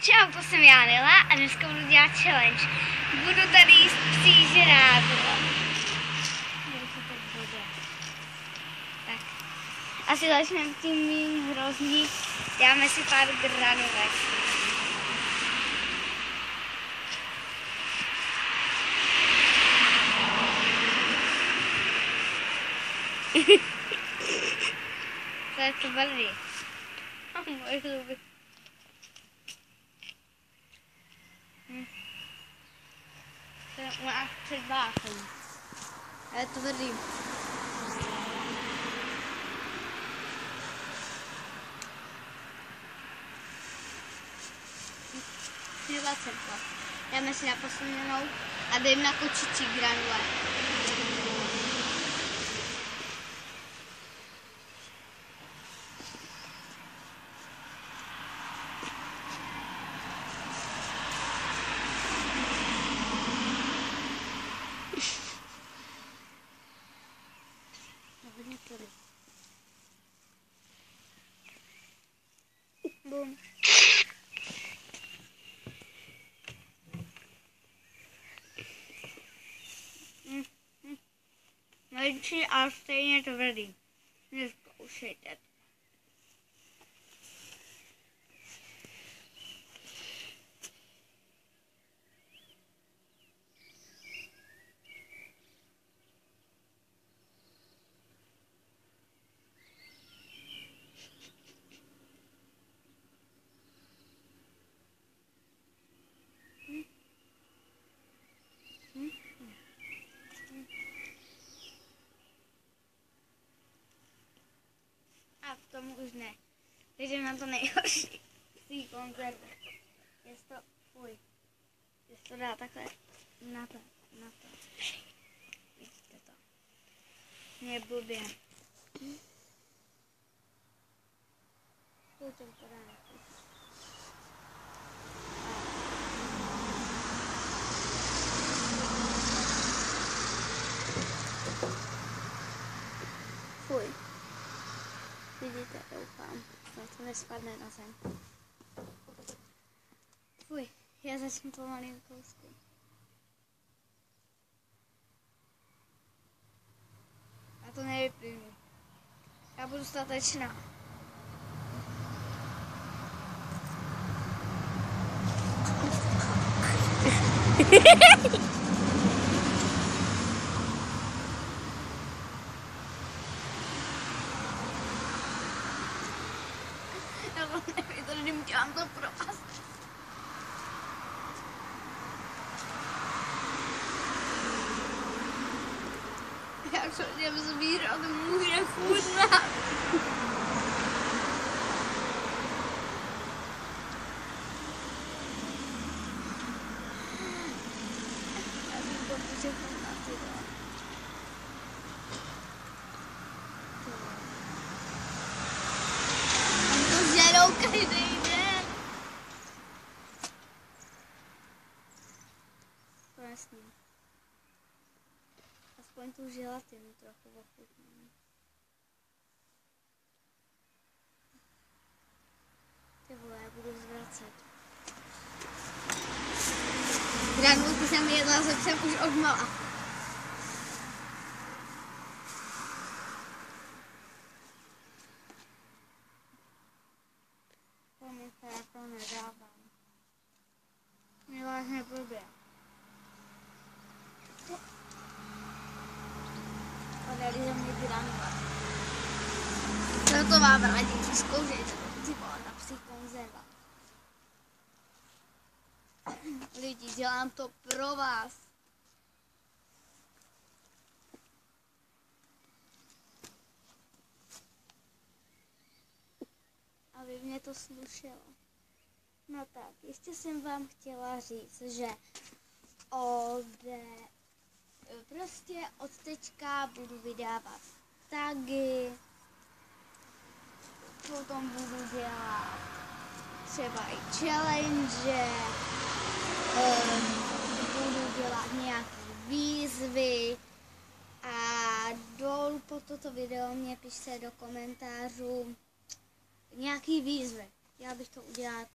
Čau, to jsem já Nela a dneska budu dělat challenge. Budu tady jíst psí žrávu. Tak. Asi začneme tím mým hrozný. Dáme si pár granulek. To je tvrdý. Moje zuby. To je u nás před vákem. Je tvrdý. Dáme si na poslednou a jdeme na kočičí granule. Bum. Menší, ale stejně tvrdý. Nezkoušejte. A k tomu už ne. Takže na to nejhorší. Psí konzervy. Jest to, fuj. Jest to dá takhle na to. Vidíte to. Mě blbě. To dá na to. Fuj. Vidíte, doufám, že to nespadne na zem. Fuj, já začnu pomalým kousky. Já to nevyplivnu. Já budu statečná. Nevydržím, dělám to pro vás. Já co jsem sbíral, to může chutnat. Já si to může chutnat, ty to. Každý den. To jasný. Aspoň tu želatinu trochu ochutnám. Ty vole, já budu zvracet. Granulky jsem jedla se psem už od mala. Já to nedávám. Mě vážně blbě. Podali za mě granule. Proto vám radím, zkoušejte to, ty vole, ta psí konzerva. Lidi, dělám to pro vás. Aby mě to slušelo. No tak, ještě jsem vám chtěla říct, že prostě od teďka budu vydávat tagy, potom budu dělat třeba i challenge, budu dělat nějaké výzvy a dolů pod toto video mě pište do komentářů nějaký výzvy. Já bych to udělat